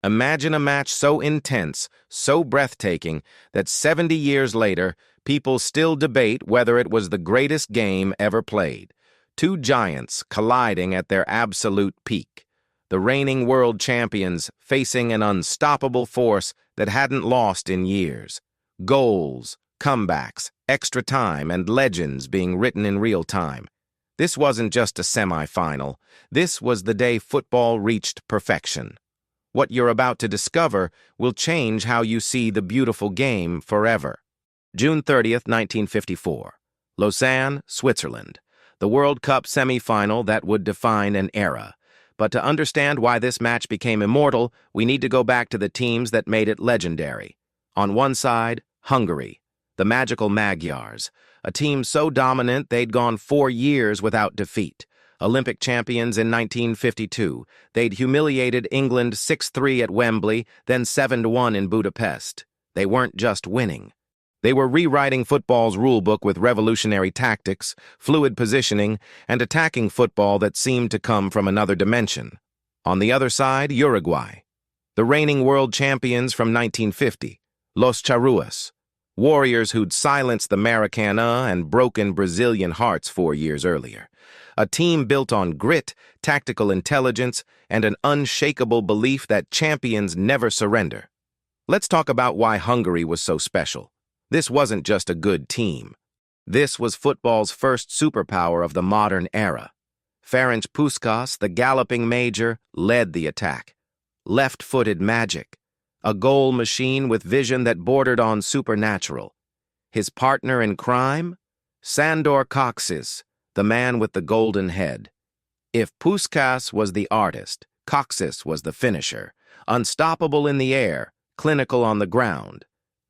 Imagine a match so intense, so breathtaking, that 70 years later, people still debate whether it was the greatest game ever played. Two giants colliding at their absolute peak. The reigning world champions facing an unstoppable force that hadn't lost in years. Goals, comebacks, extra time, and legends being written in real time. This wasn't just a semifinal. This was the day football reached perfection. What you're about to discover will change how you see the beautiful game forever. June 30th, 1954. Lausanne, Switzerland. The World Cup semifinal that would define an era. But to understand why this match became immortal, we need to go back to the teams that made it legendary. On one side, Hungary, the Magical Magyars, a team so dominant they'd gone 4 years without defeat. Olympic champions in 1952, they'd humiliated England 6-3 at Wembley, then 7-1 in Budapest. They weren't just winning. They were rewriting football's rulebook with revolutionary tactics, fluid positioning, and attacking football that seemed to come from another dimension. On the other side, Uruguay, the reigning world champions from 1950, Los Charrúas, warriors who'd silenced the Maracana and broken Brazilian hearts 4 years earlier. A team built on grit, tactical intelligence, and an unshakable belief that champions never surrender. Let's talk about why Hungary was so special. This wasn't just a good team. This was football's first superpower of the modern era. Ferenc Puskás, the galloping major, led the attack. Left-footed magic. A goal machine with vision that bordered on supernatural. His partner in crime? Sándor Kocsis, the man with the golden head. If Puskás was the artist, Kocsis was the finisher, unstoppable in the air, clinical on the ground.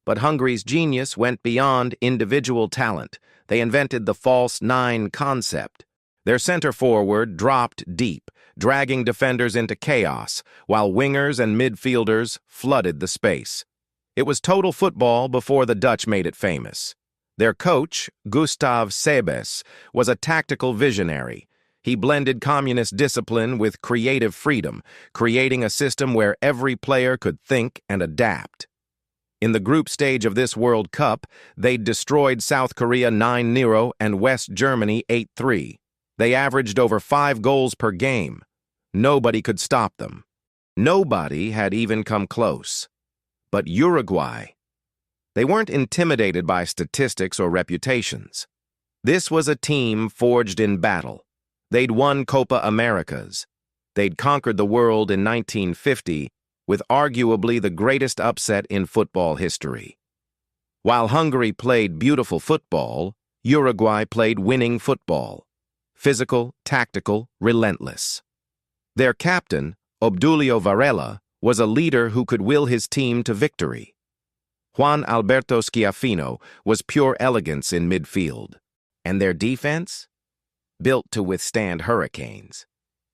But Hungary's genius went beyond individual talent. They invented the false nine concept. Their center forward dropped deep, dragging defenders into chaos, while wingers and midfielders flooded the space. It was total football before the Dutch made it famous. Their coach, Gustav Sebes, was a tactical visionary. He blended communist discipline with creative freedom, creating a system where every player could think and adapt. In the group stage of this World Cup, they destroyed South Korea 9-0 and West Germany 8-3. They averaged over 5 goals per game. Nobody could stop them. Nobody had even come close. But Uruguay, they weren't intimidated by statistics or reputations. This was a team forged in battle. They'd won Copa Americas. They'd conquered the world in 1950 with arguably the greatest upset in football history. While Hungary played beautiful football, Uruguay played winning football. Physical, tactical, relentless. Their captain, Obdulio Varela, was a leader who could will his team to victory. Juan Alberto Schiaffino was pure elegance in midfield. And their defense? Built to withstand hurricanes.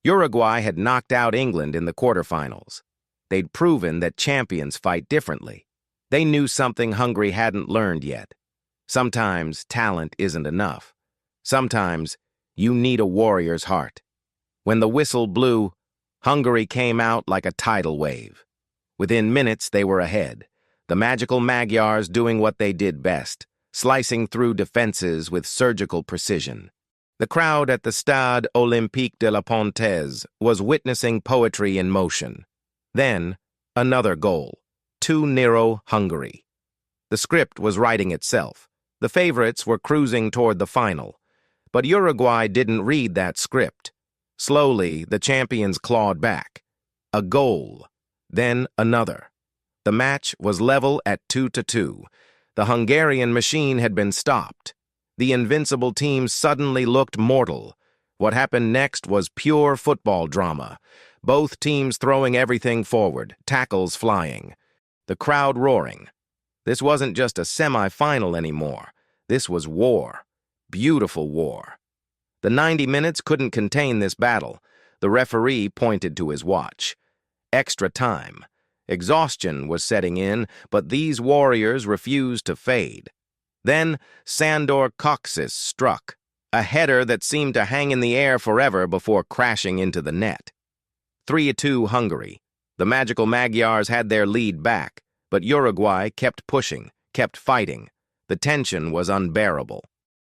Uruguay had knocked out England in the quarterfinals. They'd proven that champions fight differently. They knew something Hungary hadn't learned yet. Sometimes talent isn't enough. Sometimes you need a warrior's heart. When the whistle blew, Hungary came out like a tidal wave. Within minutes, they were ahead. The Magical Magyars doing what they did best, slicing through defenses with surgical precision. The crowd at the Stade Olympique de la Pontaise was witnessing poetry in motion. Then, another goal. 2-0 Hungary. The script was writing itself. The favorites were cruising toward the final. But Uruguay didn't read that script. Slowly, the champions clawed back. A goal. Then another. The match was level at 2-2. The Hungarian machine had been stopped. The invincible team suddenly looked mortal. What happened next was pure football drama. Both teams throwing everything forward, tackles flying. The crowd roaring. This wasn't just a semi-final anymore. This was war. Beautiful war. The 90 minutes couldn't contain this battle. The referee pointed to his watch. Extra time. Exhaustion was setting in, but these warriors refused to fade. Then Sándor Kocsis struck, a header that seemed to hang in the air forever before crashing into the net. 3-2 Hungary. The Magical Magyars had their lead back, but Uruguay kept pushing, kept fighting. The tension was unbearable.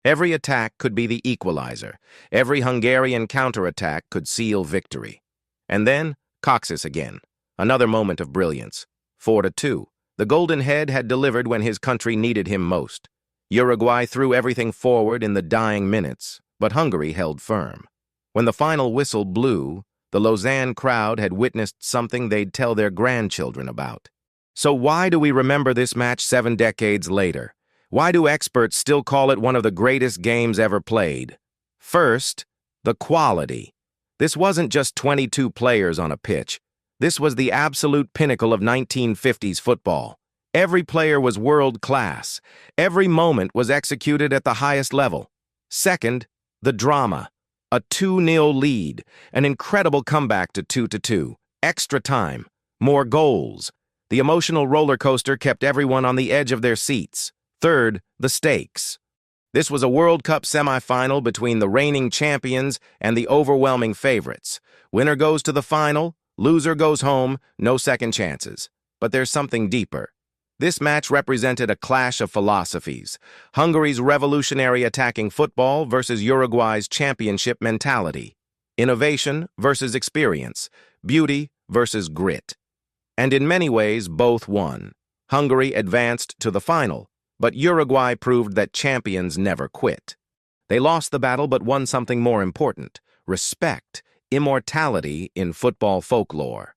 Every attack could be the equalizer. Every Hungarian counterattack could seal victory. And then, Kocsis again. Another moment of brilliance. 4-2. The Golden Head had delivered when his country needed him most. Uruguay threw everything forward in the dying minutes, but Hungary held firm. When the final whistle blew, the Lausanne crowd had witnessed something they'd tell their grandchildren about. So why do we remember this match 7 decades later? Why do experts still call it one of the greatest games ever played? First, the quality. This wasn't just 22 players on a pitch. This was the absolute pinnacle of 1950s football. Every player was world-class. Every moment was executed at the highest level. Second, the drama. A 2-0 lead, an incredible comeback to 2-2, extra time, more goals. The emotional roller coaster kept everyone on the edge of their seats. Third, the stakes. This was a World Cup semifinal between the reigning champions and the overwhelming favorites. Winner goes to the final, loser goes home, no second chances. But there's something deeper. This match represented a clash of philosophies. Hungary's revolutionary attacking football versus Uruguay's championship mentality. Innovation versus experience. Beauty versus grit. And in many ways, both won. Hungary advanced to the final, but Uruguay proved that champions never quit. They lost the battle but won something more important: respect, immortality in football folklore.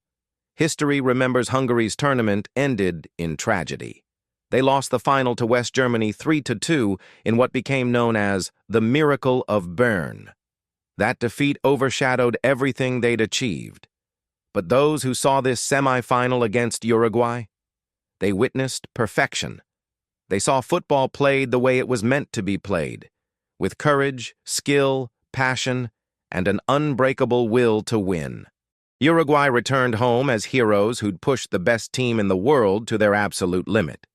History remembers Hungary's tournament ended in tragedy. They lost the final to West Germany 3-2 in what became known as the Miracle of Bern. That defeat overshadowed everything they'd achieved. But those who saw this semi-final against Uruguay, they witnessed perfection. They saw football played the way it was meant to be played, with courage, skill, passion, and an unbreakable will to win. Uruguay returned home as heroes who'd pushed the best team in the world to their absolute limit.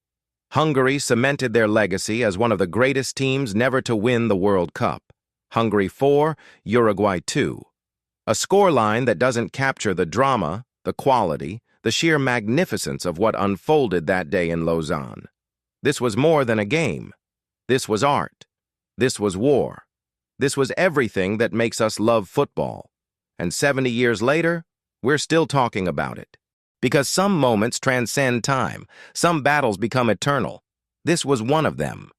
Hungary cemented their legacy as one of the greatest teams never to win the World Cup. Hungary 4, Uruguay 2. A scoreline that doesn't capture the drama, the quality, the sheer magnificence of what unfolded that day in Lausanne. This was more than a game. This was art. This was war. This was everything that makes us love football. And 70 years later, we're still talking about it. Because some moments transcend time. Some battles become eternal. This was one of them.